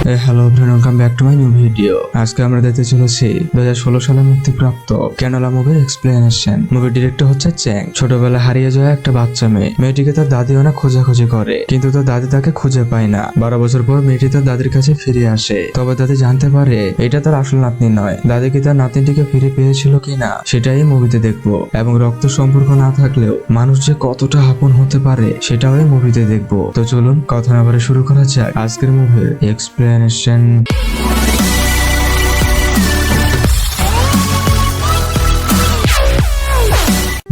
Hello everyone, welcome back to my new video. আজকে আমরা দেখতে চলেছি 2016 সালে মুক্তিপ্রাপ্ত ক্যানোলা মুভির এক্সপ্লেনেশন। মুভির ডিরেক্টর হচ্ছে চ্যাং। ছোটবেলায় হারিয়ে যাওয়া একটা বাচ্চা মেয়ে, মেয়েটিকে তার দাদি অনেক খোঁজাখুঁজি করে, কিন্তু তার দাদি তাকে খুঁজে পায় না। 12 বছর পর মেয়েটি তার দাদির কাছে ফিরে আসে, তবে দাদি জানতে পারে এটা তার আসল নাতনি নয়। দাদি কি তার নাতনিটিকে ফিরে পেয়েছিল কিনা সেটাই মুভিতে দেখবো, এবং রক্ত সম্পর্ক না থাকলেও মানুষ যে কতটা আপন হতে পারে সেটাও এই মুভিতে দেখবো। তো চলুন কথা না বলে শুরু করা যাক আজকের মুভির এক্সপ্লেনেশন।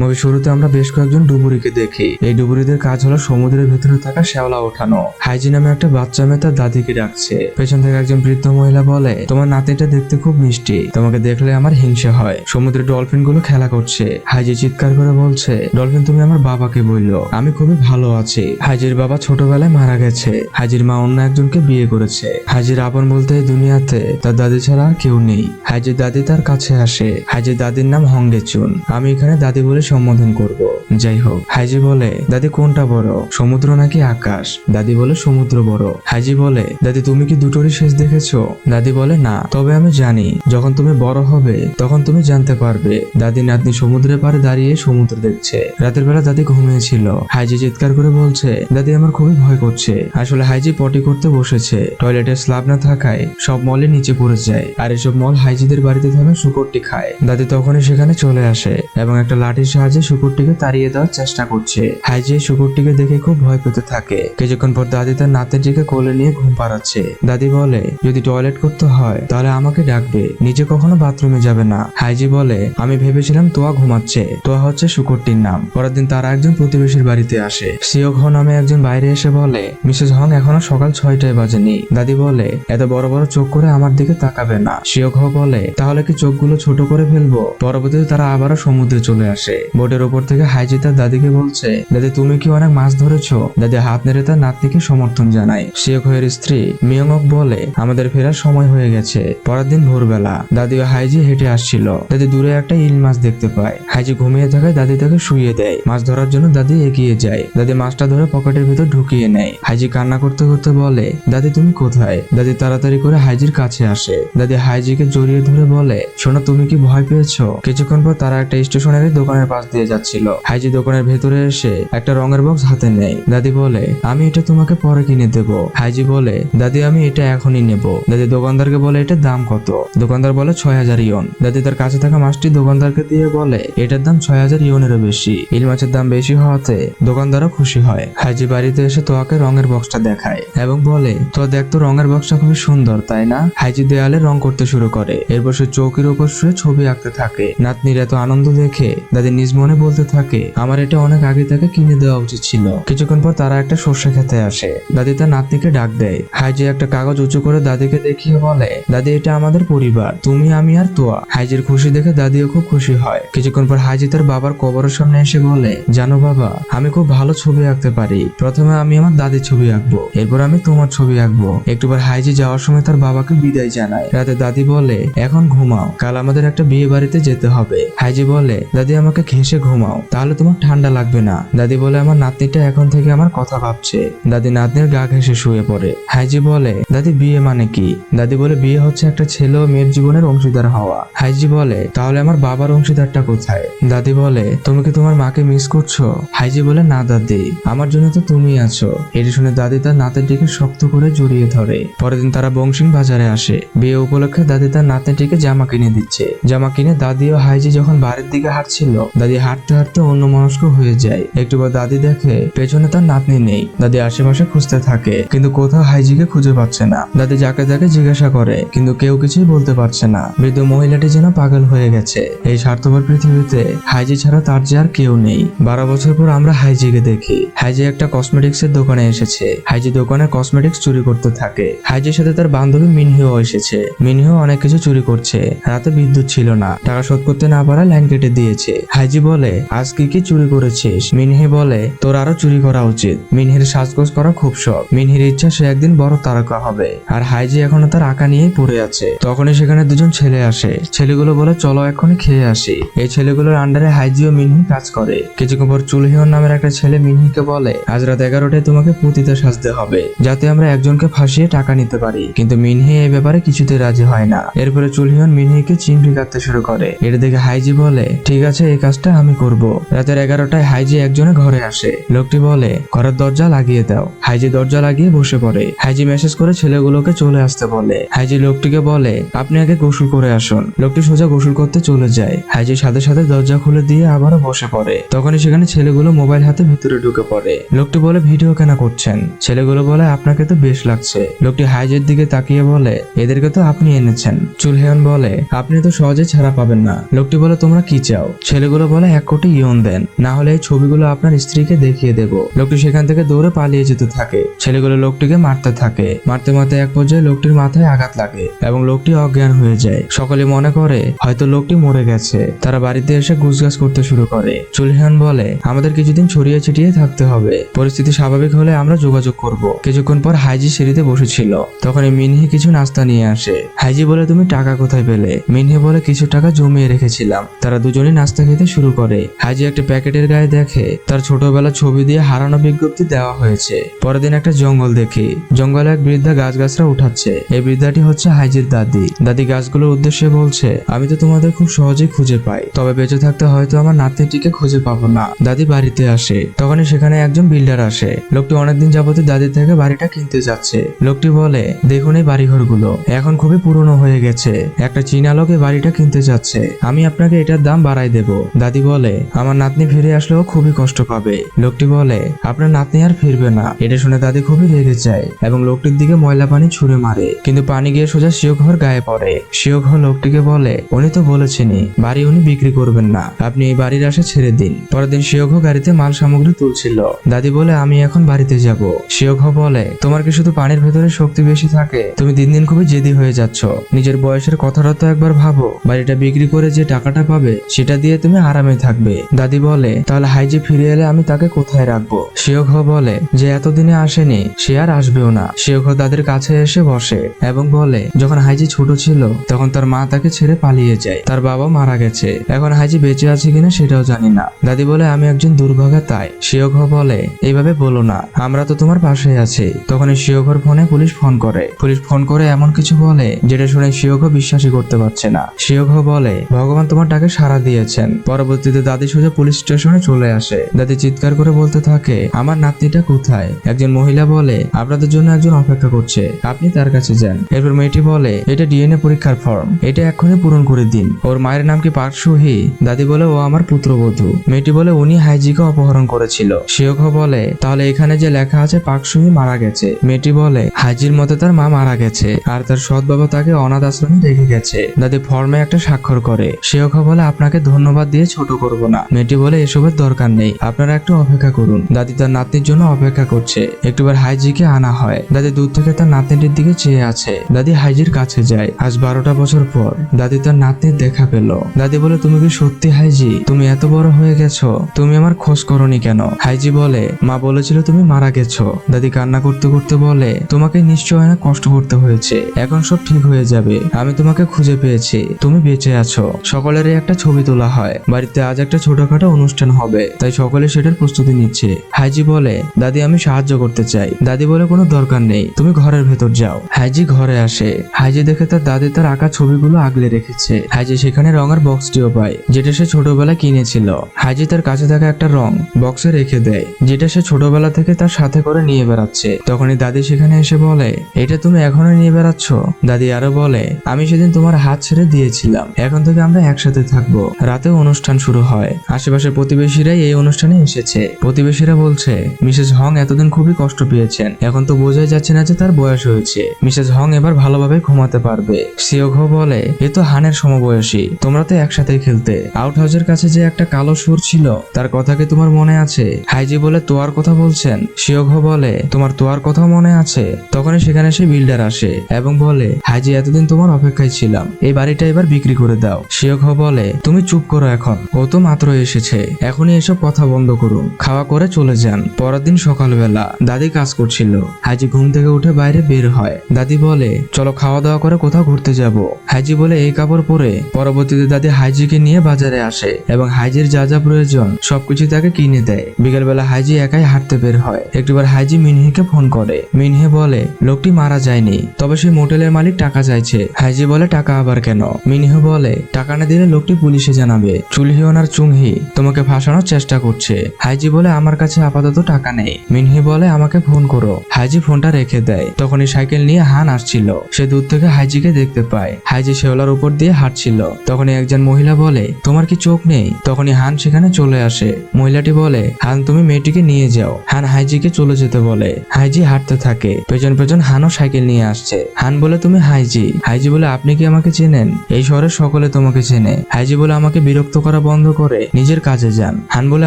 মুভি শুরুতে আমরা বেশ কয়েকজন ডুবুরিকে দেখি। এই ডুবুরিদের কাজ হলো সমুদ্রের ভেতরে থাকা শ্যাওলা ওঠানো। হাইজি নামে একটা বাচ্চা মেয়ে তার দাদিকে ডাকছে। পেছন থেকে একজন বৃদ্ধ মহিলা বলে, তোমার নাতিটা দেখতে খুব মিষ্টি, তোমাকে দেখলে আমার হিংসা হয়। সমুদ্রে ডলফিন গুলো খেলা করছে। হাইজি চিৎকার করে বলছে, ডলফিন তুমি আমার বাবাকে বললো, আমি খুবই ভালো আছি। হাইজির বাবা ছোটবেলায় মারা গেছে। হাইজির মা অন্য একজনকে বিয়ে করেছে। হাইজির আপন বলতে এই দুনিয়াতে তার দাদি ছাড়া আর কেউ নেই। হাইজির দাদি তার কাছে আসে। হাইজির দাদির নাম হংগেচুন। আমি এখানে দাদি বলে সম্বোধন করব। যাই হোক, হাইজি বলে, দাদি কোনটা বড়, সমুদ্র নাকি আকাশ? দাদি বলে সমুদ্র বড়। হাইজি বলে, দাদি তুমি কি দুটোরই শেষ দেখেছো? দাদি বলে না, তবে আমি জানি যখন তুমি বড় হবে তখন তুমি জানতে পারবে। দাদি নাতনি সমুদ্রের পাড়ে দাঁড়িয়ে সমুদ্র দেখছে। রাতের বেলা দাদি ঘুমিয়েছিল। হাইজি চিৎকার করে বলছে, দাদি আমার খুবই ভয় করছে। আসলে হাইজি পটি করতে বসেছে। টয়লেটের স্ল্যাব না থাকায় সব মলে নিচে পড়ে যায়, আর এসব মল হাইজিদের বাড়িতে থাকা শুকরটি খায়। দাদি তখনই সেখানে চলে আসে এবং একটা লাঠির সাহায্যে শুকরটিকে তাড়িয়ে দেওয়ার চেষ্টা করছে। হাইজি শুকরটিকে দেখে খুব ভয় পেতে থাকে। কিছুক্ষণ পর দাদি তার নাতিটিকে কোলে নিয়ে ঘুম পাড়াচ্ছে। দাদি বলে, যদি টয়লেট করতে হয় তাহলে আমাকে ডাকবে, নিজে কখনো বাথরুমে যাবে না। হাইজি বলে, আমি ভেবেছিলাম তোয়া ঘুমাচ্ছে। তোয়া হচ্ছে শুকরটির নাম। পরের দিন তারা একজন প্রতিবেশীর বাড়িতে আসে। সিওক হ নামে একজন বাইরে এসে বলে, মিসেস হং এখনো সকাল 6টায় বাজেনি। দাদি বলে, এত বড় বড় চোখ করে আমার দিকে তাকাবে না। সিওক হ বলে, তাহলে কি চোখগুলো ছোট করে ফেলবো? পরবর্তীতে তারা আবারও সমুদ্রে চলে আসে। বোটের উপর থেকে হাইজি তার দাদিকে বলছে, দাদি তুমি কি অনেক মাছ ধরেছো? দাদি হাত নেড়ে তার নাতনিকে সমর্থন জানায়। সিওক হয়ের স্ত্রী মিয়ংক বলে, আমাদের ফেরার সময় হয়ে গেছে। পরের দিন ভোরবেলা দাদি ও হাইজি হেঁটে আসছিল। দাদি দূরে একটা ইল মাছ দেখতে পায়। হাইজি ঘুমিয়ে থাকায় দাদি তাকে শুইয়ে দেয়। মাছ ধরার জন্য দাদি এগিয়ে যায়। দাদি মাছটা ধরে পকেটের ভিতর ঢুকিয়ে নেয়। হাইজি কান্না করতে করতে বলে, দাদি তুমি কোথায়? দাদি তাড়াতাড়ি করে হাইজির কাছে আসে। দাদি হাইজিকে জড়িয়ে ধরে বলে, শোনো তুমি কি ভয় পেয়েছো? কিছুক্ষণ পর তারা একটা স্টেশনের দোকানের পাশ দিয়ে যাচ্ছিল। হাইজি দোকানের ভেতরে এসে একটা রঙের বক্স হাতে নেয়। দাদি বলে, আমি এটা তোমাকে পরে কিনে দেব। হাইজি বলে, দাদি আমি এটা এখনই নেব। দাদি দোকানদারকে বলে, এটার দাম কত? দোকানদার বলে 6000 ইয়ন। দাদি তার কাছে থাকা মাছটি দোকানদারকে দিয়ে বলে, এটার দাম 6000 ইয়নেরও বেশি। ইল মাছের দাম বেশি হওয়াতে দোকানদারও খুশি হয়। হাইজি বাড়িতে এসে তোয়াকে রঙের বক্সটা দেখায় এবং বলে, তো দেখ তো রঙের বক্সটা খুবই সুন্দর, তাই না? হাইজি দেয়ালে রং করতে শুরু করে। এরপর সে চৌকির উপর শুয়ে ছবি আঁকতে থাকে। নাতনির এত আনন্দ দেখে দাদি নিজ মনে বলতে থাকে, আমার এটা অনেক আগে থেকে কিনে দেওয়া উচিত ছিল। কিছুক্ষণ পর তারা একটা সর্ষে খেতে আসে। দাদি তার নাতনিকে ডাক দেয়। হাইজি একটা কাগজ উঁচু করে দাদিকে দেখিয়ে বলে, দাদি এটা আমাদের পরিবার, তুমি আমি আর তোয়া। হাইজির খুশি দেখে দাদিও খুব খুশি হয়। কিছুক্ষণ পর হাইজি তার বাবার কবরের সামনে এসে বলে, জানো বাবা, আমি খুব ভালো ছবি আঁকতে পারি। প্রথমে আমি আমার দাদির ছবি আঁকবো, এরপর আমি তোমার ছবি আঁকবো। একটু পর হাইজি যাওয়ার সময় তার বাবাকে বিদায় জানায়। রাতে দাদি বলে, এখন ঘুমাও, কাল আমাদের একটা বিয়ে বাড়িতে যেতে হবে। হাইজি বলে, দাদি আমাকে ঘেঁষে ঘুমাও, তাহলে তোমার ঠান্ডা লাগবে না। দাদি বলে, আমার নাতনিটা এখন থেকে আমার কথা ভাবছে। দাদি নাতনির গা ঘেঁষে শুয়ে পড়ে। হাইজি বলে, দাদি বিয়ে মানে কি? দাদি বলে, বিয়ে হচ্ছে একটা ছেলে ও মেয়ের জীবনের অংশীদার হওয়া। হাইজি বলে, তাহলে আমার বাবার অংশীদারটা কোথায়? দাদি বলে, তুমি কি তোমার মাকে মিস করছো? হাইজি বলে, না দাদি, আমার জন্য তো তুমি আছো। এটি শুনে দাদি তার নাতিটিকে শক্ত করে জড়িয়ে ধরে। পরের দিন তারা বংশিং বাজারে আসে। বিয়ে উপলক্ষে দাদি তার নাতনিটিকে জামা কিনে দিচ্ছে। জামা কিনে দাদি ও হাইজি যখন বাড়ির দিকে হাঁটছিল, দাদি হাঁটতে হাঁটতে অন্যমনস্ক হয়ে যায়। একটু পর দাদি দেখে পেছনে তার নাতনি নেই। দাদি আশেপাশে খুঁজতে থাকে, কিন্তু কোথাও হাইজিকে খুঁজে পাচ্ছে না। দাদি যাকে যাকে জিজ্ঞাসা করে, কিন্তু কেউ কিছুই বলতে পারছে না। বৃদ্ধ মহিলাটি যেন পাগল হয়ে গেছে। এই স্বার্থপর পৃথিবীতে হাইজি ছাড়া তার যে আর কেউ নেই। 12 বছর পর আমরা হাইজিকে দেখি। হাইজি একটা কসমেটিক্স এর দোকানে এসেছে। হাইজি দোকানে কসমেটিক্স চুরি করতে থাকে। হাইজির সাথে তার বান্ধবী মিনহিও এসেছে। মিনহিও অনেক কিছু চুরি করছে। রাতে বিদ্যুৎ ছিল না, টাকা শোধ করতে না পারা লাইন কেটে দিয়েছে। হাইজি বলে, আজকে কি কি চুরি করেছিস? মিনহি বলে, তোর আরো চুরি করা উচিত। মিনহির সাজগোজ করা খুব শখ। মিনহির ইচ্ছা সে একদিন বড় তারকা হবে। আর হাইজি এখনো তার আঁকা নিয়েই পড়ে আছে। তখনই সেখানে দুজন ছেলে আসে। ছেলেগুলো বলে, চলো এখনই খেয়ে আসি। এই ছেলেগুলোর আন্ডারে হাইজি ও মিনহি কাজ করে। কিছুক্ষণ পর চুলহিয়ন নামের একটা ছেলে মিনহিকে বলে, আজ রাত 11টায় তোমাকে পতিতা সাজতে হবে, যাতে আমরা একজনকে ফাঁসিয়ে টাকা নিতে পারি। কিন্তু মিনহি এই ব্যাপারে কিছুতে রাজি হয় না। এরপরে চুলহিয়ন মিনহিকে চিংড়ি কাটতে শুরু করে। এটা দেখে হাইজি বলে, ঠিক আছে, এই কাজটা আমি করব। রাতের 11টায় হাইজি একজনে ঘরে আসে। লোকটি বলে, ঘরের দরজা লাগিয়ে দাও। হাইজি দরজা লাগিয়ে বসে পড়ে। হাইজি মেসেজ করে ছেলেগুলোকে চলে আসতে বলে। হাইজি লোকটিকে বলে, আপনি আগে গোসল করে আসুন। লোকটি সোজা গোসল করতে চলে যায়। হাইজি সাথে সাথে দরজা খুলে দিয়ে আবারও বসে পড়ে। তখনই সেখানে ছেলেগুলো মোবাইল হাতে ভিতরে ঢুকে পড়ে। লোকটি বলে, ভিডিও কেন করছেন? ছেলেগুলো বলে, আপনাকে তো বেশ লাগছে। লোকটি হাইজির দিকে তাকিয়ে বলে, এদেরকে তো আপনি এনেছেন। চুলহিয়ন বলে, আপনি তো সহজে ছাড়া পাবেন না। লোকটি বলে, তোমরা কি চাও? ছেলেগুলো বলে, 1 কোটি ইয়ন দেন, না হলে এই ছবিগুলো আপনার স্ত্রীকে দেখিয়ে দেব। লোকটি সেখান থেকে দৌড়ে পালিয়ে যেতে থাকে। ছেলেগুলো লোকটিকে মারতে থাকে। মারতে মারতে এক পর্যায়ে লোকটির মাথায় আঘাত লাগে এবং লোকটি অজ্ঞান হয়ে যায়। সকলে মনে করে হয়তো লোকটি মরে গেছে। তারা বাড়িতে এসে গুছগাছ করতে শুরু করে। চুলহিয়ন বলে, আমাদের কিছুদিন ছড়িয়ে ছিটিয়ে থাকতে হবে। পরিস্থিতি স্বাভাবিক হলে আমরা যোগাযোগ করব। কিছুক্ষণ পর হাইজি সিঁড়িতে বসেছিল। তখন মিনহি কিছু নাস্তা নিয়ে আসে। হাইজি বলে, তুমি টাকা কোথায় পেলে? মিনহি বলে, কিছু টাকা জমিয়ে রেখেছিলাম। তারা দুজনেই নাস্তা খেতে শুরু করে। হাইজি একটা প্যাকেটের গায়ে দেখে তার ছোটবেলার ছবি দিয়ে হারানো বিজ্ঞপ্তি দেওয়া হয়েছে। পরের দিন একটা জঙ্গল দেখি। জঙ্গলে এক বৃদ্ধা গাছগাছরা উঠাচ্ছে। এই বৃদ্ধাটি হচ্ছে হাইজির দাদি। দাদি গাছগুলোর উদ্দেশ্যে বলছে, আমি তো তোমাদের খুব সহজেই খুঁজে পাই, তবে বেঁচে থাকতে হয়তো আমার নাতনিটিকে খুঁজে পাবো না। দাদি বাড়িতে আসে। তখনই সেখানে একজন বিল্ডার আসে। লোকটি অনেকদিন যাবত দাদির থেকে বাড়িটা কিনতে যাচ্ছে। লোকটি বলে, দেখুন এই বাড়িঘরগুলো এখন খুবই পুরনো হয়ে গেছে। একটা চীনা লোক এই বাড়িটা কিনতে যাচ্ছে। আমি আপনাকে এটার দাম বাড়াই দেব। দাদি বলে, আমার নাতনি ফিরে আসলেও খুবই কষ্ট পাবে। লোকটি বলে, আপনার নাতনি আর ফিরবে না। এটা শুনে দাদি খুবই রেগে যায় এবং লোকটির দিকে ময়লা পানি ছুঁড়ে মারে। কিন্তু পানি গিয়ে সোজা শিওঘর গায়ে পড়ে। শিওঘর লোকটিকে বলে, উনি তো বলেছেনই বাড়ি উনি বিক্রি করবেন না, আপনি এই বাড়ির আশা ছেড়ে দিন। পরের দিন শিওঘর গাড়িতে মাল সামগ্রী তুলছিল। দাদি বলে, আমি এখন বাড়িতে যাব। শিওঘর বলে, তোমার কি শুধু পানির ভেতরে শক্তি বেশি থাকে? তুমি দিন দিন খুবই জেদি হয়ে যাচ্ছ। নিজের বয়সের কথাটা তো একবার ভাবো। বাড়িটা বিক্রি করে যে টাকাটা পাবে সেটা দিয়ে তুমি আরামে থাকবে। দাদি বলে, তাহলে হাইজি ফিরে এলে আমি তাকে কোথায় রাখবো? শিওঘর বলে, যে এতদিনে আসেনি সে আর আসবেও না। শিওঘর দাদির কাছে এসে বসে এবং বলে, যখন হাইজি ছোট ছিল তখন তার মা তাকে ছেড়ে পালিয়ে যায়। তার বাবা মারা গেছে। এখন হাইজি বেঁচে আছে কিনা সেটাও জানি না। দাদি বলে, আমি একজন দুর্ভাগা তাই। শিওঘর বলে, এইভাবে বলো না, আমরা তো তোমার পাশে আছি। তখন শিওঘর ফোনে পুলিশ ফোন করে। পুলিশ ফোন করে এমন কিছু বলে যেটা শুনে শিওঘর বিশ্বাসই করতে পারছে না। শিওঘর বলে, ভগবান তোমার ডাকে সাড়া দিয়েছেন। পরবর্তীতে দাদি সোজা পুলিশ স্টেশনে চলে আসে। দাদি চিৎকার করে বলতে থাকে, আমার নাতনিটা কোথায়? একজন মহিলা বলে, আপনাদের জন্য একজন অপেক্ষা করছে, আপনি তার কাছে যান। এরপর মেয়েটি বলে, এটা ডিএনএ পরীক্ষার ফর্ম, এটা এক্ষুনি পূরণ করে দিন। ওর মায়ের নাম কি পার্ক সুহি? দাদি বলে, ও আমার পুত্রবধূ। মেয়েটি বলে, উনি হাইজিকে অপহরণ করেছিল। শিওঘর বলে, তাহলে এখানে যে লেখা আছে পার্ক সুহি মারা গেছে। মেয়েটি বলে, হাইজির মতে তার মা মারা গেছে আর তার সৎ বাবা তাকে অনাথ আশ্রমে রেখে গেছে। দাদি ফর্মে একটা স্বাক্ষর করে। শিওঘর বলে, আপনাকে ধন্যবাদ দিয়ে ছোট করব না। মেয়েটি বলে, এসবের দরকার নেই, আপনারা একটু অপেক্ষা করুন। দাদি তার নাতনির জন্য অপেক্ষা করছে। একটুবার হাইজিকে আনা হয়। দাদি দূর থেকে তার নাতনিটির দিকে চেয়ে আছে। দাদি হাইজির কাছে যায়। আজ 12টা বছর পর দাদি তার নাতনির দেখা পেল। দাদি বলে, তুমি কি সত্যি হাইজি? তুমি এত বড় হয়ে গেছো, তুমি আমার খোঁজ করনি কেন? হাইজি বলে, মা বলেছিল তুমি মারা গেছো। দাদি কান্না করতে করতে বলে, তোমাকে নিশ্চয় অনেক কষ্ট করতে হয়েছে, এখন সব ঠিক হয়ে যাবে। আমি তোমাকে খুঁজে পেয়েছি, তুমি বেঁচে আছো। সকলেরই একটা ছবি তোলা হয়। বাড়িতে আজ একটা ছোটখাটো অনুষ্ঠান হবে, তাই সকলে সেটার প্রস্তুতি নিচ্ছে। হাইজি বলে, দাদি আমি সাহায্য করতে চাই। দাদি বলে, কোনো দরকার নেই, তুমি ঘরের ভেতর যাও। হাইজি ঘরে আসে। হাইজি দেখে তার দাদি তার আঁকা ছবিগুলো আগলে রেখেছে। হাইজি সেখানে রঙের বক্সটিও পায়, যেটা সে ছোটবেলায় কিনেছিল। হাইজি তার কাছে থাকা একটা রং বক্সে রেখে দেয়, যেটা সে ছোটবেলা থেকে তার সাথে করে নিয়ে বেড়াচ্ছে। তখনই দাদি সেখানে এসে বলে, এটা তুমি এখনো নিয়ে বেড়াচ্ছ? দাদি আরো বলে, আমি সেদিন তোমার হাত ছেড়ে দিয়েছিলাম, এখন থেকে আমরা একসাথে থাকবো। রাতে অনুষ্ঠান শুরু হয়। আশেপাশের প্রতিবেশীরাই এই অনুষ্ঠানে এসেছে। প্রতিবেশীরা বলছে, মিসেস হং এতদিন খুবই কষ্ট পেয়েছেন, এখন তো বোঝাই যাচ্ছে না যে তার বয়স হয়েছে। মিসেস হং এবার ভালোভাবে ঘুমাতে পারবে। শিওঘর বলে, এ তো হানের সমবয়সী, তোমরা তো একসাথেই খেলতে। আউট হাউসের কাছে যে একটা কালো সুর ছিল তার কথা কি তোমার মনে আছে? হাইজি বলে, তোয়ার কথা বলছেন? শিওঘর বলে, তোমার তোয়ার কথা মনে আছে? তখনই সেখানে সে বিল্ডার আসে এবং বলে, হাইজি এতদিন তোমার অপেক্ষায় ছিলাম, এই বাড়িটা এবার বিক্রি করে দাও। শিওঘর বলে, তুমি চুপ করো এখন, ও তো মাত্র এসেছে। হয়েছে, এখনই এসব কথা বন্ধ করুন, খাওয়া করে চলে যান। পরের দিন সকালবেলা দাদি কাজ করছিল। হাইজি ঘুম থেকে উঠে বাইরে বের হয়। দাদি বলে, চলো খাওয়া দাওয়া করে কোথাও ঘুরতে যাব। হাইজি বলে এই কাপড় পরে। পরবর্তীতে দাদি হাইজিকে নিয়ে বাজারে আসে এবং হাইজির যা যা প্রয়োজন সবকিছু তাকে কিনে দেয়। বিকেলবেলা হাইজি একাই হাঁটতে বের হয়। একটিবার হাইজি মিনহিকে ফোন করে। মিনহি বলে লোকটি মারা যায়নি, তবে সেই মোটেলের মালিক টাকা চাইছে। হাইজি বলে টাকা আবার কেন? মিনহি বলে টাকা না দিলে লোকটি পুলিশে জানাবে। চুলহিয়ন আর চুংহি তোমাকে ফাঁসানোর চেষ্টা করছে। হাইজি বলে আমার কাছে আপাতত টাকা নেই। মিনহি বলে আমাকে ফোন করো। হাইজি ফোনটা রেখে দেয়। তখনই সাইকেল নিয়ে হান আসছিল। সে দূর থেকে হাইজিকে দেখতে পায়। হাইজি শেওলার উপর দিয়ে হাঁটছিল। তখনই একজন মহিলা বলে তোমার কি চোখ নেই? তখনই হান সেখানে চলে আসে। মহিলাটি বলে হান তুমি মেয়েটিকে নিয়ে যাও। হান হাইজিকে চলে যেতে বলে। হাইজি হাঁটতে থাকে। পেছন পেছন হানও সাইকেল নিয়ে আসছে। হান বলে তুমি হাইজি? হাইজি বলে আপনি কি আমাকে চেনেন? এই শহরের সকলে তোমাকে চেনে। হাইজি বলে আমাকে বিরক্ত করা বন্ধ করে নিজের কাজে যান। হান বলে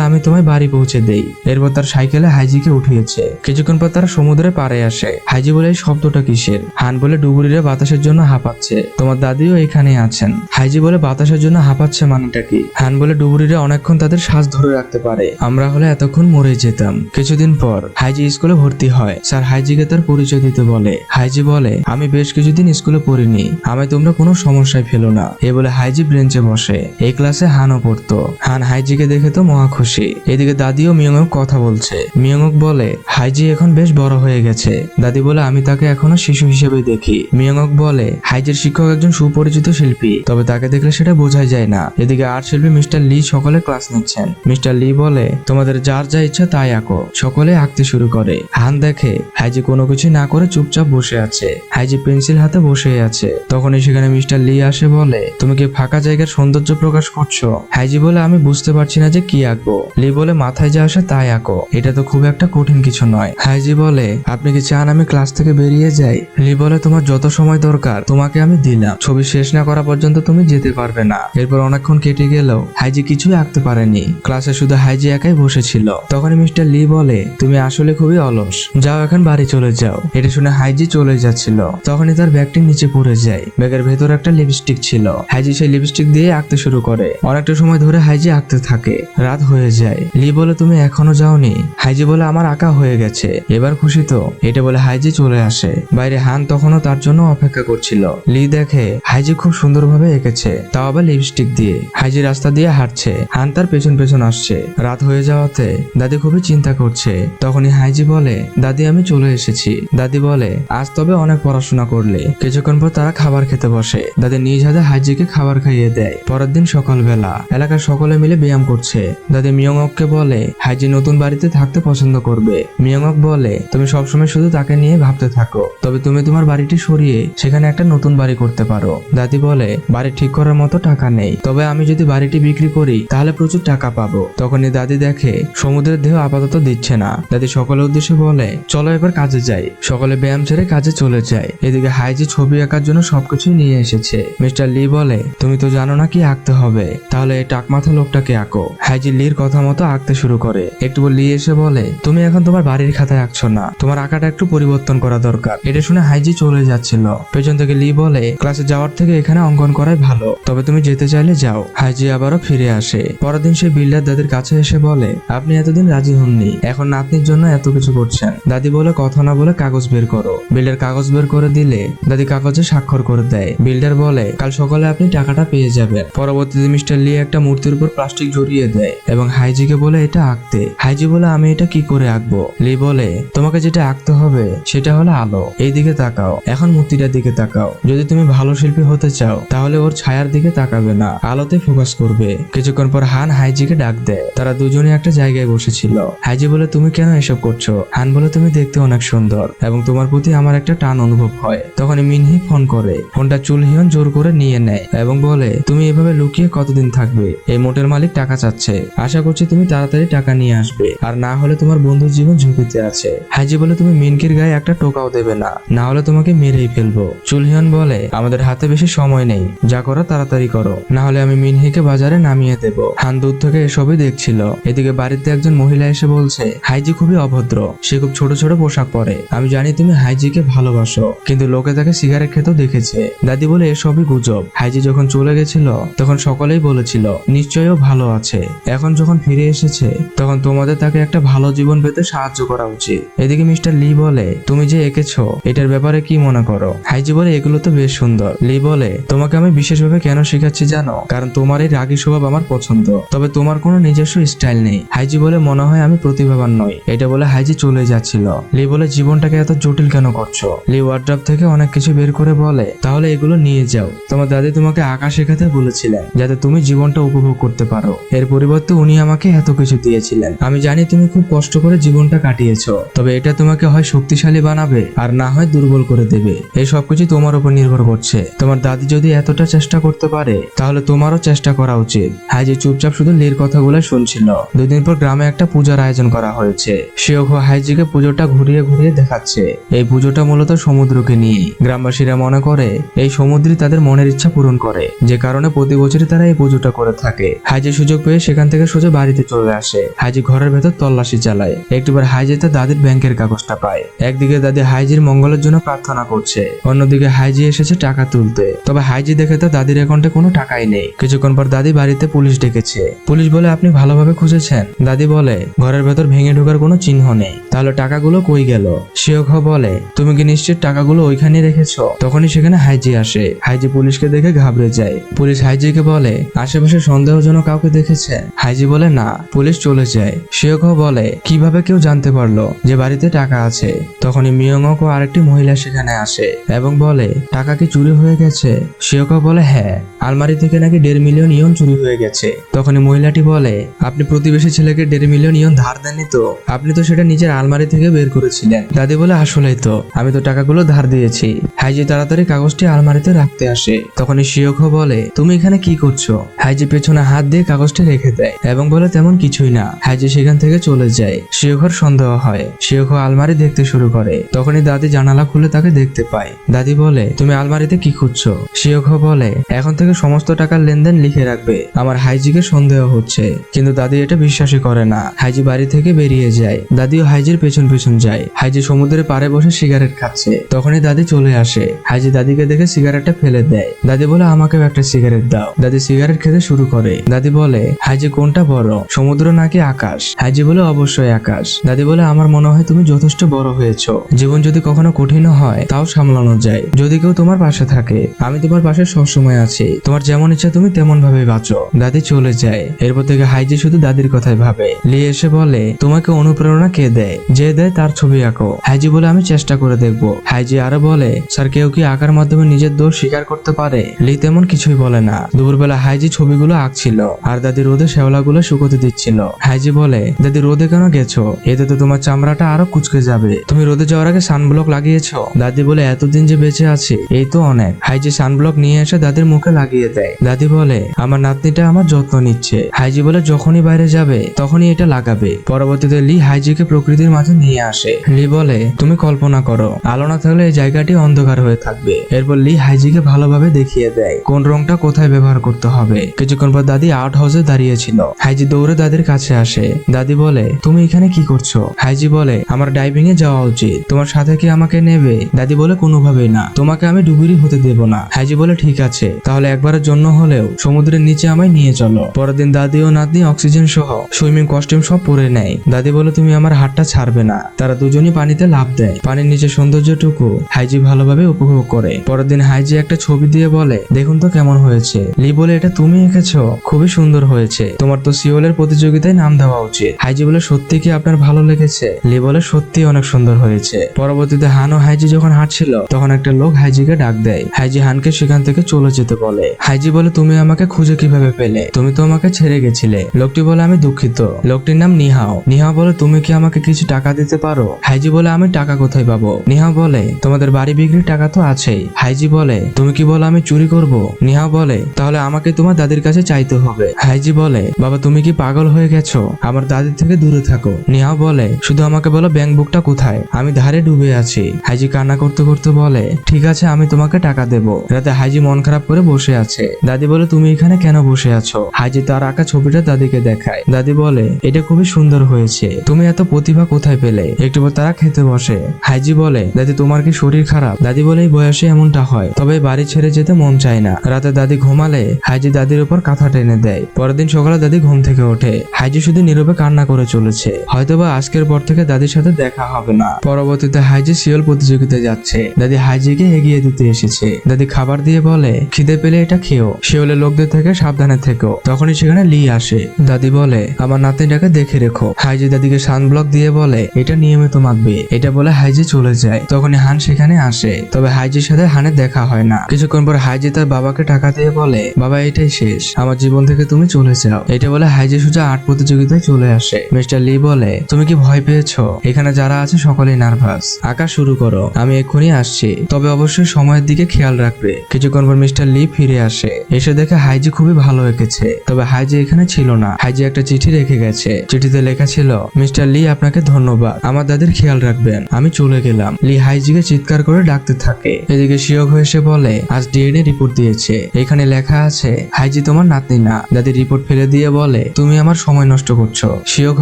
আমি তোমায় বাড়ি পৌঁছে দেই। এরপর তার সাইকেলে হাইজিকে উঠিয়েছে। কিছুক্ষণ পর তারা সমুদ্রের পাড়ে আসে। হাইজি বলে এই শব্দটা কিসের? হান বলে ডুবুরিরা বাতাসের জন্য হাঁপাচ্ছে, তোমার দাদিও এখানে আছেন। হাইজি বলে বাতাসের জন্য হাঁপাচ্ছে মানেটা কি? হান বলে ডুবুরিরা অনেকক্ষণ তাদের শ্বাস ধরে রাখতে পারে, আমরা হলে এতক্ষণ মরে যেতাম। কিছুদিন পর হাইজি স্কুলে ভর্তি হয়। স্যার হাইজিকে তার পরিচয় দিতে বলে। হাইজি বলে আমি বেশ কিছুদিন স্কুলে পড়িনি, আমায় তোমরা কোনো সমস্যায় ফেলো না। এ বলে হাইজি ব্রেঞ্চে বসে। এই ক্লাসে হানও পড়তো। হান হাইজিকে দেখে তো মহা খুশি। এদিকে দাদিও মিয়ংক কথা বলছে। মিয়ংক বলে হাইজি এখন বেশ বড় হয়ে গেছে। দাদি বলে আমি তাকে এখনো শিশু হিসেবে দেখি। মিয়ংক বলে হাইজির শিক্ষক একজন সুপরিচিত শিল্পী, তবে তাকে দেখলে সেটা বোঝাই যায় না। এদিকে আর্ট শিল্পী মিস্টার লি সকলে ক্লাস নিচ্ছেন। মিস্টার লি বলে তোমাদের যার যা ইচ্ছা তাই আঁকো। সকলে আঁকতে শুরু করে। হান দেখে হাইজি কোনো কিছু না করে চুপচাপ বসে আছে। হাইজি পেন্সিল হাতে বসে আছে। তখনই সেখানে মিস্টার লি আসে। বলে তুমি কি ফাঁকা জায়গার সৌন্দর্য প্রকাশ করছো? হাইজি বলে আমি বুঝতে পারছি না যে কি আঁকবো। লি বলে মাথায় যা আসে তাই আঁকো, এটা তো খুব একটা কঠিন কিছু নয়। হাইজি বলে আপনি কি চান আমি ক্লাস থেকে বেরিয়ে যাই? লি বলে তোমার যত সময় দরকার তোমাকে আমি দিলাম, ছবি শেষ না করা পর্যন্ত তুমি যেতে পারবে না। এরপর অনেকক্ষণ কেটে গেলেও হাইজি কিছুই আঁকতে পারেনি। ক্লাসে শুধু হাইজি একাই বসেছিল। তখন মিস্টার লি বলে তুমি আসলে খুবই অলস, যাও এখন বাড়ি চলে যাও। এটা শুনে হাইজি চলে যাচ্ছিল। তখনই তার ব্যাগটি নিচে পড়ে যায়। ব্যাগের ভেতর একটা লিপস্টিক ছিল। হাইজি সেই লিপস্টিক দিয়ে আঁকতে শুরু করে। অনেকটা সময় ধরে হাইজি আঁকতে থাকে। রাত হয়ে যায়। লি বলে তুমি এখনো যাওনি? হাইজি বলে আমার আঁকা হয়ে গেছে, এবার খুশি তো? এটা বলে হাইজি চলে আসে। বাইরে হান তখনও তার জন্য অপেক্ষা করছিল। লি দেখে হাইজি খুব সুন্দরভাবে এঁকেছে, তাও আবার লিপস্টিক দিয়ে। হাইজি রাস্তা দিয়ে হাঁটছে। হান তার পেছন পেছন আসছে। রাত হয়ে যাওয়াতে দাদি খুবই চিন্তা করছে। তখনই হাইজি বলে দাদি আমি চলে এসেছি। দাদি বলে আজ তবে অনেক পড়াশোনা করলে। কিছুক্ষণ পর তারা খাবার খেতে বসে। দাদি নিজ হাতে হাইজিকে খাবার খাইয়ে দেয়। পরের দিন সকালবেলা এলাকার সকলে মিলে ব্যায়াম করছে। দাদি মিয়ংককে বলে হাইজি নতুন বাড়িতে থাকতে পছন্দ করবে। মিয়ংক বলে তুমি সবসময় শুধু তাকে নিয়ে ভাবতে থাকো, তবে তুমি তোমার বাড়িটি সরিয়ে সেখানে একটা নতুন বাড়ি করতে পারো। দাদি বলে বাড়ি ঠিক করার মতো টাকা নেই, তবে আমি যদি বাড়িটি বিক্রি করি তাহলে প্রচুর টাকা পাবো। তখনই দাদি দেখে সমুদ্রের ঢেউ আপাতত দিচ্ছে না। দাদি সকলের উদ্দেশ্যে বলে চলো এবার কাজে যাই। সকলে ব্যায়াম ছেড়ে কাজে চলে যায়। এদিকে হাইজি ছবি আঁকার জন্য সবকিছুই নিয়ে এসেছে। মিস্টার লি বলে তুমি তো জানো না কি আঁকতে হবে, তাহলে এই টাকমাথা লোকটাকে আঁকো। হাইজি লির কথা মতো আঁকতে শুরু করে। একটু লি এসে বলে তুমি এখন তোমার বাড়ির খাতায় আঁকছো না, তোমার আঁকাটা একটু পরিবর্তন করা দরকার। এটা শুনে হাইজি চলে যাচ্ছিল। পেছন থেকে লি বলে ক্লাসে যাওয়ার থেকে এখানে অঙ্কন করাই ভালো, তবে তুমি যেতে চাইলে যাও। হাইজি আবারও ফিরে আসে। পরের দিন সে বিল্ডার দাদির কাছে এসে বলে আপনি এতদিন রাজি হননি, এখন নাতনির জন্য এত কিছু করছেন। দাদি বলে কথা না বলে কাগজ বের করো। বিল্ডার কাগজ বের করে দিলে দাদি কাগজে স্বাক্ষর করে দেয়। বিল্ডার বলে কাল সকালে আপনি টাকাটা পেয়ে যাবেন। পরবর্তীতে মিস্টার লি একটা মূর্তির উপর প্লাস্টিক জড়িয়ে দেয় এবং হাইজিকে বলে এটা আঁকতে। হাইজি বলে আমি এটা কি করে আঁকবো? লি বলে তোমাকে যেটা আঁকতে হবে সেটা হলো আলো। এই দিকে তাকাও, এখন মূর্তিটার দিকে তাকাও। যদি তুমি ভালো শিল্পী হতে চাও তাহলে ওর ছায়ার দিকে তাকাবে না, আলোতে ফোকাস করবে। কিছুক্ষণ পর হান হাইজিকে ডাক দেয়। তারা দুজনে একটা জায়গায় বসেছিল। হাইজি বলে তুমি কেন এসব করছো? হান বলে তুমি দেখতে অনেক সুন্দর এবং তোমার প্রতি আমার একটা টান অনুভব হয়। তখন মিনহি ফোন করে। ফোনটা চুলহিয়ন জোর করে নিয়ে নেয় এবং বলে তুমি এভাবে লুকিয়ে কতদিন থাকবে? এই মোটের মালিক টাকা চাচ্ছে, আশা করছি তুমি তাড়াতাড়ি টাকা নিয়ে আসবে, আর না হলে তোমার বন্ধুর জীবন ঝুঁকিতে আছে। হাইজি বলে তুমি মিনকির গায়ে একটা টোকাও দেবে না, না হলে তোমাকে মেরেই ফেলবো। চুলহিয়ন বলে আমাদের হাতে বেশি সময় নেই, যা করো তাড়াতাড়ি করো, না হলে আমি মিনহিকে বাজারে নামিয়ে দেব। হান দূর থেকে এসবই দেখছিল। এদিকে বাড়িতে একজন মহিলা এসে বলছে হাইজি খুবই অভদ্র, সে খুব ছোট ছোট পোশাক পরে। আমি জানি তুমি হাইজিকে ভালোবাসো, কিন্তু লোকে তাকে সিগারেট খেতেও দেখেছে। দাদি বলে এসবই গুজব। হাইজি যখন চলে গেছিল তখন সকলেই বলেছিল নিশ্চয়ই ও ভালো আছে, এখন যখন ফিরে এসেছে তখন তোমাদের তাকে একটা ভালো জীবন পেতে সাহায্য করা উচিত। এদিকে মিস্টার লি বলে, তুমি যে এঁকেছো এটার ব্যাপারে কি মনে করো? হাইজি বলে, এগুলো তো বেশ সুন্দর। লি বলে, তোমাকে আমি বিশেষভাবে কেন শেখাচ্ছি জানো? কারণ তোমার এই রাগী স্বভাব আমার পছন্দ, তবে তোমার কোনো নিজস্ব স্টাইল নেই। হাইজি বলে, মনে হয় আমি প্রতিভাবান নই। এটা বলে হাইজি চলে যাচ্ছিল। লি বলে, জীবনটাকে এত জটিল কেন করছো? লি ওয়ার্ড্রপ থেকে অনেক কিছু বের করে বলে, তাহলে এগুলো নিয়ে যাও। তোমার দাদি তোমাকে আঁকা শেখাতে বলেছিলেন যাতে তুমি জীবনটা উপভোগ করতে পারো। এর পরিবর্তে উনি আমাকে এত কিছু দিয়েছিলেন। আমি জানি তুমি খুব কষ্ট করে জীবনটা কাটিয়েছো, তবে এটা তোমাকে হয় শক্তিশালী বানাবে আর না হয় দুর্বল করে দেবে। এই সবকিছু তোমার উপর নির্ভর করছে। তোমার দাদি যদি এতটা চেষ্টা করতে পারে তাহলে তোমারও চেষ্টা করা উচিত। হাইজি চুপচাপ শুধু লির কথাগুলো শুনছিল। 2 দিন পর গ্রামে একটা পূজার আয়োজন করা হয়েছে। শিওকো হাইজিকে পুজোটা ঘুরিয়ে ঘুরিয়ে দেখাচ্ছে। এই পুজোটা মূলত সমুদ্রকে নিয়ে। গ্রামবাসীরা মনে করে এই সমুদ্রই তাদের মনের ইচ্ছা পূরণ করে, যে কারণে প্রতি বছরই তারা এই পুজোটা করে থাকে। হাইজি সুযোগ পেয়ে সেখান থেকে সোজা বাড়িতে চলে আসে। হাইজি ঘরের ভেতর তল্লাশি চালায়। একটিবার হাইজি তার দাদির ব্যাংকের কাগজটা পায়। একদিকে দাদি হাইজির মঙ্গলের জন্য প্রার্থনা করছে, অন্যদিকে হাইজি এসেছে টাকা তুলতে। তবে হাইজি দেখে তার দাদির অ্যাকাউন্টে কোনো টাকাই নেই। কিছুক্ষণ পর দাদি বাড়িতে পুলিশ ডেকেছে। পুলিশ বলে, আপনি ভালোভাবে খুঁজেছেন? দাদি বলে, ঘরের ভেতর ভেঙে ঢোকার কোনো চিহ্ন নেই। তাহলে টাকাগুলো কই গেল? শিওকো বলে, তুমি কি নিশ্চিত টাকাগুলো ওইখানে রেখেছো? তখনই সেখানে হাইজি আসে। হাইজি পুলিশকে দেখে ঘাবড়ে যায়। পুলিশ হাইজিকে বলে, আশেপাশে সন্দেহজনক কাউকে দেখেছে? হাইজি বলে, না। পুলিশ চলে যায়। শিওকো বলে, কিভাবে কেউ জানতে পারলো যে বাড়িতে টাকা আছে? তখনই মিয়ংক ও আরেকটি মহিলা সেখানে আসে এবং বলে, টাকা কি চুরি হয়ে গেছে? শিওকো বলে, হ্যাঁ, আলমারি থেকে নাকি 1.5 মিলিয়ন ইয়ন চুরি হয়ে গেছে। তখনই মহিলাটি বলে, আপনি প্রতিবেশী ছেলেকে 1.5 মিলিয়ন ইয়ন ধার দেননি তো? আপনি তো সেটা নিজের আলমারি থেকে বের করেছিলেন। দাদি বলে, আসলেই তো, আমি তো টাকাগুলো ধার দিয়েছি। হাইজি তাড়াতাড়ি কাগজটি আলমারিতে রাখতে আসে। তখনই শিওকো বলে, তুমি এখানে কি করছো? হাইজি পেছনে হাত দিয়ে কাগজটি রেখে দেয় এবং বলে, তেমন কিছুই না। হাইজি সেখান থেকে চলে যায়। শিওকোর সন্দেহ হয়। শিওকো আলমারি দেখতে শুরু করে। তখনই দাদি জানালা খুলে তাকে দেখতে পায়। দাদি বলে, তুমি আলমারিতে কি খুঁজছো? শিওকো বলে, এখন থেকে সমস্ত টাকার লেনদেন লিখে রাখবে, আমার হাইজিকে সন্দেহ হচ্ছে। কিন্তু দাদি এটা বিশ্বাসই করে না। হাইজি বাড়ি থেকে বেরিয়ে যায়। দাদিও হাইজির পেছন পেছন যায়। হাইজি সমুদ্রের পাড়ে বসে সিগারেট খাচ্ছে। তখনই দাদি চলে আসে। হাইজি দাদিকে দেখে সিগারেটটা ফেলে দেয়। দাদি বলে, আমাকেও একটা সিগারেট দাও। দাদি সিগারেট খেতে শুরু করে। দাদি বলে, হাইজি কোনটা বড়, সমুদ্র নাকি আকাশ? হাইজি বলে, অবশ্যই আকাশ। দাদি বলে, আমার মনে হয় তুমি যথেষ্ট বড় হয়েছো। জীবন যদি কখনো কঠিন হয় তাও সামলানো যায় যদি কেউ তোমার পাশে থাকে। আমি তোমার পাশে সবসময় আছি। তোমার যেমন ইচ্ছা তুমি তেমন ভাবে বাঁচো। দাদি চলে যায়। এরপর থেকে হাইজি শুধু দাদির কথাই ভাবে। লি এসে বলে, তোমাকে অনুপ্রেরণা কে দেয়? যে দেয় তার ছবি আঁকো। হাইজি বলে, আমি চেষ্টা করে দেখবো। হাইজি আরো বলে, স্যার, কেউ কি আঁকার মাধ্যমে নিজের দোষ স্বীকার করতে পারে? লি তেমন কিছুই বলে না। দুপুরবেলা হাইজি ছবিগুলো আঁকছিল আর দাদি রোদে শেওলাগুলো শুকোতে দিচ্ছিল। হাইজি বলে, দাদি রোদে কেন গেছো? এতে তো তোমার চামড়াটা আরো কুচকে যাবে। তুমি রোদে যাওয়ার আগে সানব্লক লাগিয়েছো? দাদি বলে, এতদিন যে বেঁচে আছি এই তো অনেক। হাইজি সানব্লক নিয়ে এসে দাদির মুখে লাগিয়ে দেয়। দাদি বলে, আমার নাতনিটা আমার যত্ন নিচ্ছে। হাইজি বলে, যখনই বাইরে যাবে তখনই এটা লাগাবে। পরবর্তীতে লি হাইজিকে প্রকৃতির মাঝে নিয়ে আসে। লি বলে, তুমি কল্পনা করো, আলো না থাকলে এই জায়গাটি অন্ধকার হয়ে থাকবে। এরপর লি হাইজিকে ভালোভাবে দেখিয়ে দেয় কোন রংটা কোথায় ব্যবহার করতে হবে। কিছুক্ষণ পর দাদি আউট হাউসে দাঁড়িয়েছিল। হাইজি দৌড়ে দাদির কাছে আসে। দাদি বলে, তুমি এখানে কি করছো? হাইজি বলে, আমার ডাইভিং এ যাওয়া উচিত, তোমার সাথে কি আমাকে নেবে? দাদি বলে, কোনোভাবেই না, তোমাকে আমি ডুবুরি হতে দেব না। হাইজি বলে, ঠিক আছে, তাহলে একবারের জন্য হলেও সমুদ্রের নিচে আমায় নিয়ে চলো। পরের দিন দাদি ও নাতনি অক্সিজেন সহ সুইমিং কস্টিউম সব পরে নেয়। দাদি বলে, তুমি আমার হাতটা ছাড়বে না। তারা দুজনই পানিতে লাফ দেয়। পানির নিচে সৌন্দর্যটুকু হাইজি ভালোভাবে উপভোগ করে। পরের দিন হাইজি একটা ছবি দিয়ে বলে, দেখুন তো কেমন হয়েছে। লি বলে, এটা তুমি এঁকেছো? খুবই সুন্দর হয়েছে, তোমার তো সিওলের প্রতিযোগিতায় নাম দেওয়া উচিত। হাইজি বলে, সত্যি কি আপনার ভালো লেগেছে? লি বলে, সত্যি অনেক সুন্দর হয়েছে। পরবর্তীতে হান ও হাইজি যখন হাঁটছিল তখন একটা লোক হাইজিকে ডাক দেয়। হাইজি হানকে সেখান থেকে চলে যেতে বলে। হাইজি বলে, তুমি আমাকে খুঁজে কিভাবে পেলে? তুমি তো আমাকে ছেড়ে গেছিলে। লোকটি বলে, আমি দুঃখিত। লোকটির নাম নিহাও। নিহাও বলে, তুমি কি আমাকে কিছু টাকা দিতে পারো? হাইজি বলে, আমি টাকা কোথায় পাবো? নিহাও বলে, তোমাদের বাড়ি বিক্রির টাকা তো আছেই। হাইজি বলে, তুমি কি বলো আমি চুরি করব? নিহাও বলে, তাহলে আমাকে তোমার দাদির কাছে চাইতে হবে। হাইজি বলে, বাবা তুমি কি পাগল হয়ে গেছো? আমার দাদির থেকে দূরে থাকো। নিহাও বলে, শুধু আমাকে বলো ব্যাংক বুকটা কোথায়, আমি ধারে ডুবে আছি। হাইজি কান্না করতে করতে বলে, ঠিক আছে, আমি তোমাকে টাকা দেবো। রাতে হাইজি মন খারাপ করে বসে আছে। দাদি বলে, তুমি এখানে কেন বসে আছো? হাইজি তার আঁকা ছবিটা দাদিকে দেখায়। দাদি বলে, এটা খুবই সুন্দর হয়েছে, তুমি এত প্রতিভা কোথায় পেলে? একটু পর তারা খেতে বসে। হাইজি বলে, দাদি তোমার কি শরীর খারাপ? দাদি বলে, এই বয়সে এমনটা হয়, তবে বাড়ি ছেড়ে যেতে মন চায় না। রাতে দাদি ঘুমালে হাইজি দাদির উপর কাঁথা টেনে দেয়। পরের দিন সকালে দাদি ঘুম থেকে ওঠে। হাইজি শুধু নীরবে কান্না করে চলেছে। হয়তোবা আজকের পর থেকে দাদির সাথে দেখা হবে না। পরবর্তীতে হাইজি শিওল প্রতিযোগিতায় যাচ্ছে। দাদি হাইজিকে এগিয়ে দিতে এসেছে। দাদি খাবার দিয়ে বলে, খিদে পেলে এটা খেও, শিওলের লোকদের থেকে সাবধানে থেকো। তখনই সেখানে লি আসে। দাদি বলে, আমার নাতনিটাকে দেখে রেখো। হাইজি দাদিকে সানব্লক দিয়ে বলে, এটা নিয়মিত মাখবে। এটা বলে হাইজি চলে যায়। তখনই হান সেখানে আসে। তবে হাইজির সাথে হানের দেখা হয় না। কিছুক্ষণ পর হাইজি তার বাবাকে টাকা দিয়ে বলে, বাবা এটাই শেষ, আমার জীবন থেকে তুমি চলে যাও। এটা বলে হাইজি সোজা আর্ট প্রতিযোগিতায় চলে আসে। মিস্টার লি বলে, তুমি কি ভয় পেয়েছো? এখানে যারা আছে সকলেই নার্ভাস। আঁকা শুরু করো, আমি এক্ষুনি আসছি, তবে অবশ্যই সময়ের দিকে খেয়াল রাখবে। কিছুক্ষণ পর মিস্টার লি ফিরে আসে। এসে দেখে হাইজি খুবই ভালো এঁকেছে। তবে হাইজি এখানে ছিল না। হাইজি একটা চিঠি রেখে গেছে। চিঠিতে লেখা ছিল, মিস্টার লি আপনাকে ধন্যবাদ, আমার দাদির খেয়াল রাখবেন, আমি চলে গেলাম। লি হাইজিকে চিৎকার করে ডাকতে থাকে। এদিকে শিওগ এসে বলে, আজ ডিএনএ রিপোর্ট দিয়েছে, এখানে লেখা আছে হাইজি তোমার নাতনি না। দাদি রিপোর্ট ফেলে দিয়ে বলে, তুমি আমার সময় নষ্ট করছো। শিওগ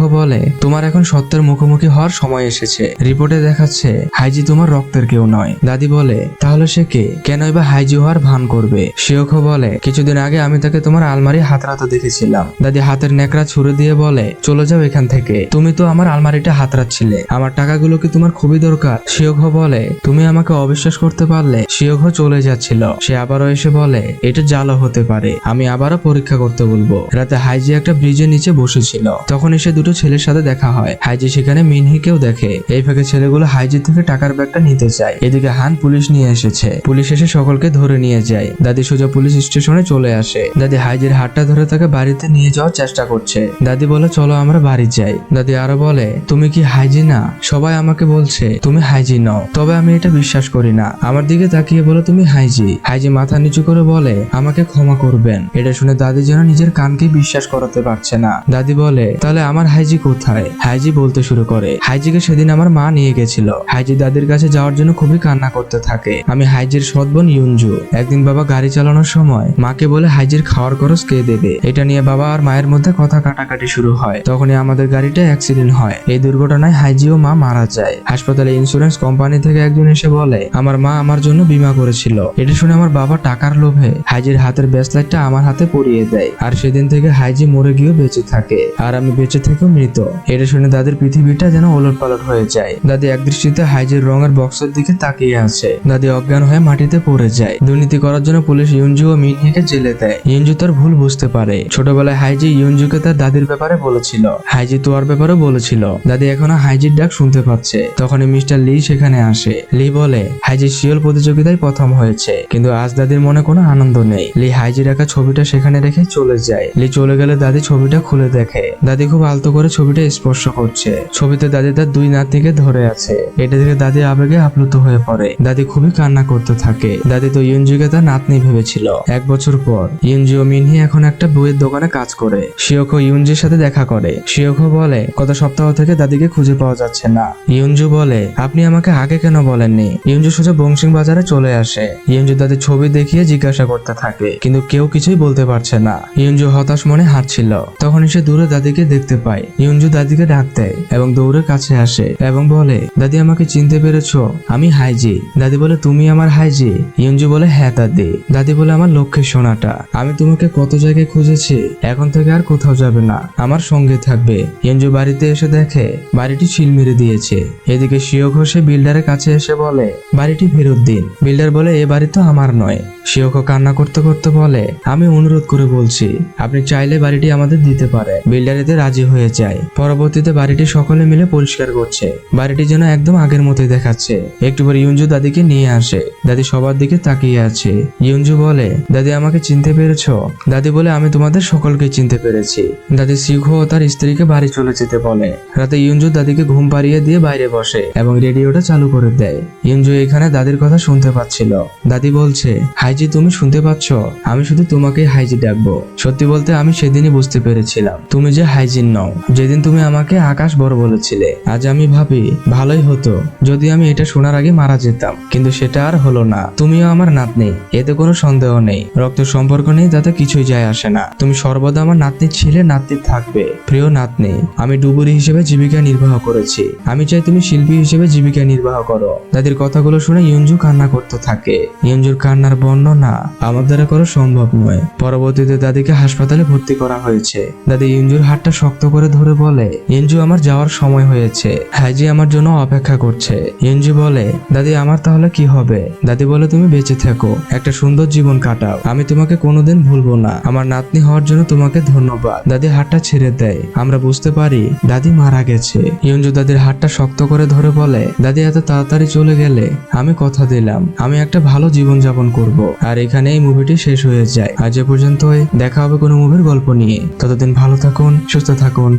বলে, তোমার এখন সত্যের মুখোমুখি হওয়ার সময় এসেছে। রিপোর্টে দেখাচ্ছে হাইজি তোমার রক্তের কেউ নয়। দাদি বলে, তাহলে সে কে? কেন এবার হাইজি হওয়ার ভান করবে? শিওগ বলে, কিছুদিন আগে আমি তাকে তোমার আলমারি হাতড়াতে দেখেছিলাম। দাদি হাতের নেকড়া ছুড়ে দিয়ে বলে, চলে যাও এখান থেকে, তুমি তো আমার আলমারিটা হাতড়াচ্ছিলে, আমার টাকাগুলো কি তোমার খুবই দরকার? শিওগ বলে, তুমি আমাকে অবিশ্বাস করতে পারলে। শিওগ চলে যাচ্ছিল। সে আবারও এসে বলে, এটা জালও হতে পারে, আমি আবারও পরীক্ষা করতে বলবো। রাতে হাইজি একটা ব্রিজের নিচে বসেছিল। তখন এসে দুটো ছেলের সাথে দেখা হয়। হাইজি সেখানে মিনহিকেও দেখে। এই ফাঁকে ছেলেগুলো হাইজি থেকে টাকার ব্যাগটা নিতে চায়। এদিকে হান পুলিশ নিয়ে এসেছে। পুলিশ এসে সকলকে ধরে নিয়ে যায়। দাদি সোজা পুলিশ স্টেশনে চলে আসে। দাদি হাইজির হাতটা ধরে তাকে বাড়িতে নিয়ে যাওয়ার চেষ্টা করছে। দাদি বলে, চলো আমরা বাড়ি যাই। দাদি আরো বলে, তুমি কি হাইজি না? সবাই আমাকে বলছে তুমি হাইজি নও, তবে আমি এটা বিশ্বাস করি না। আমার দিকে তাকিয়ে বলো তুমি হাইজি। হাইজি মাথা নিচু করে বলে, আমাকে ক্ষমা করবেন। এটা শুনে দাদি যেন নিজের কানকে বিশ্বাস করাতে পারছে না। দাদি বলে, তাহলে আমার হাইজি কোথায়? হাইজি বলতে শুরু করে, হাইজিকে সেদিন আমার মা নিয়ে গেছিল। হাইজি দাদির কাছে যাওয়ার জন্য খুবই কান্না করতে থাকে। আমি হাইজির সৎ বোন ইউনজু। একদিন বাবা গাড়ি চালানোর সময় মাকে বলে হাইজির খাওয়ার খরচ কে দেবে। এটা নিয়ে বাবা আর মায়ের মধ্যে কথা কাটাকাটি শুরু হয়। তখনই আমাদের গাড়িটা অ্যাক্সিডেন্ট হয়। এই দুর্ঘটনায় হাইজি ও মা মারা যায়। হাসপাতালে ইন্স্যুরেন্স কোম্পানি থেকে একজন এসে বলে, আমার মা আমার জন্য বীমা করেছিল। এটা শুনে আমার বাবা টাকার লোভে হাইজির হাতের ব্রেসলেটটা আমার হাতে পরিয়ে দেয়। আর সেদিন থেকে হাইজি মরে গিয়েও বেঁচে থাকে, আর আমি বেঁচে থেকেও মৃত। এটা শুনে দাদির পৃথিবীটা যেন ওলটপালট হয়ে যায়। দাদি একদৃষ্টিতে হাইজির রঙের বক্সের দিকে তাকিয়ে আছে। দাদি অজ্ঞান হয়ে মাটিতে পড়ে যায়। দুর্নীতি করার জন্য পুলিশ ইউনজু ও মিনহিকে জেলে দেয়। ইউনজু তার ভুল বুঝতে পারে। ছোটবেলায় হাইজি ইউনজুকে তার দাদির ব্যাপারে বলেছিল। হাইজি তোয়ার ব্যাপারেও বলেছিল। দাদি এখনো হাইজির ডাক শুনতে পাচ্ছে। তখনই মিস্টার লি সেখানে আসে। লি বলে, হাইজি শিওল প্রতিযোগিতায় প্রথম হয়েছে, কিন্তু আজ দাদির মনে কোনো আনন্দ নেই। লি হাইজির একা ছবিটা সেখানে রেখে চলে যায়। লি চলে গেলে দাদি ছবিটা খুলে দেখে। দাদি খুব আলতো করে ছবিটা স্পর্শ করছে। ছবিতে দাদি তার দুই নাতনিকে ধরে আছে। এটা দেখে দাদি আবেগে আপ্লুত হয়ে পড়ে। দাদি খুবই কান্না করতে থাকে। দাদি তো ইউনজুকে তার নাতনি ভেবেছিল। 1 বছর পর ইউনজু ও মিনহি এখন একটা বইয়ের দোকানে কাজ করে। শিওকো ইউনজুর সাথে দেখা করে। শিওকো বলে, গত সপ্তাহ থেকে দাদিকে খুঁজে পাওয়া যাচ্ছে না। ইউনজু বলে, আপনি আমাকে আগে কেন বলেননি? ইউনজু সোজা বংশিং বাজারে চলে আসে। ইউনজু দাদির ছবি দেখিয়ে জিজ্ঞাসা করতে থাকে, কিন্তু কেউ কিছুই বলতে পারছে না। ইউনজু হতাশ মনে হাঁটছিল। তখন সে দূরে দাদিকে দেখতে পায়। ইউনজু দাদিকে ডাক দেয় এবং দৌড়ে কাছে আসে এবং বলে, দাদি আমাকে চিনতে পেরেছো? আমি হাইজি। দাদি বলে, তুমি আমার হাইজি? ইউনজু বলে, হ্যাঁ দাদি। দাদি বলে, আমার লক্ষ্যের সোনাটা, আমি তোমাকে কত জায়গায় খুঁজেছি, এখন থেকে আর কোথাও যাবে না, আমার সঙ্গে থাকবে। ইউনজু বাড়িতে এসে দেখে বাড়িটি সিল মেরে দিয়েছে। এদিকে শিওকো সে বিল্ডারের কাছে এসে বলে, বাড়িটি ফেরত দিন। বিল্ডার বলে, এ বাড়ি তো আমার নয়। শিওকো কান্না করতে করতে বলে, আমি অনুরোধ করে বলছি, আপনি চাইলে বাড়িটি আমাদের দিতে পারে। বিল্ডার এতে রাজি হয়ে যায়। পরবর্তীতে বাড়িটি সকলে মিলে পরিষ্কার করছে। বাড়িটি যেন একদম আগের মতোই দেখাচ্ছে। একটু পর ইউনজু দাদিকে নিয়ে আসে। দাদি সবার দিকে তাকিয়ে আছে। ইউনজু বলে, দাদি আমাকে চিনতে পেরেছো? দাদি বলে, আমি তোমাদের সকলকে চিনতে পেরেছি। দাদি শিখো ও তার স্ত্রীকে বাড়ি চলে যেতে বলে। রাতে ইউনজু দাদিকে ঘুম পাড়িয়ে দিয়ে বাইরে বসে এবং রেডিওটা চালু করে দেয়। ইউনজু এখানে দাদির কথা শুনতে পাচ্ছিল। দাদি বলছে, হাইজি তুমি শুনতে পাচ্ছ? আমি শুধু তোমাকেই হাইজি ডাকবো। সত্যি বলতে আমি সেদিনই বুঝতে পেরেছিলাম তুমি যে হাইজিন নও। যেদিন তুমি আমাকে আকাশ বড় বলেছিলে, আজ আমি ভাবি ভালোই হতো যদি আমি এটা শোনার আগে মারা যেতাম, কিন্তু সেটা আর হলো না। তুমিও আমার নাতনি, এতে কোনো সন্দেহ নেই। রক্ত সম্পর্ক নেই, তাতে কিছুই যায় আসে না। তুমি সর্বদা আমার নাতনি ছিলে, নাতনি থাকবে। প্রিয় নাতনি, আমি ডুবুরি হিসেবে জীবিকা নির্বাহ করেছি, আমি চাই তুমি শিল্পী হিসেবে জীবিকা নির্বাহ করো। দাদির কথাগুলো শুনে ইউনজু কান্না করতে থাকে। ইউনজুর কান্নার বর্ণনা আমার দ্বারা করা সম্ভব নয়। পরবর্তীতে দাদিকে হাসপাতালে ভর্তি করা হয়েছে। দাদি ইঞ্জুর হাতটা শক্ত করে ধরে বলে, ইঞ্জু আমার যাওয়ার সময় হয়েছে, হাইজি আমার জন্য অপেক্ষা করছে। ইঞ্জু বলে, দাদি আমার তাহলে কি হবে? দাদি বলে, তুমি বেঁচে থেকো, একটা সুন্দর জীবন কাটাও, আমি তোমাকে কোনোদিন ভুলবো না, আমার নাতনি হওয়ার জন্য তোমাকে ধন্যবাদ। দাদি হাতটা ছেড়ে দেয়, আমরা বুঝতে পারি দাদি মারা গেছে। ইঞ্জু দাদির হাতটা শক্ত করে ধরে বলে, দাদি এত তাড়াতাড়ি চলে গেলে আমি কথা দিলাম আমি একটা ভালো জীবন যাপন করব। আর এখানে এই মুভিটি শেষ হয়ে যায়। আজ এ পর্যন্তই, দেখা হবে কোনো মুভির গল্প নিয়ে। ততদিন ভালো থাকুন, সুস্থ থাকুন।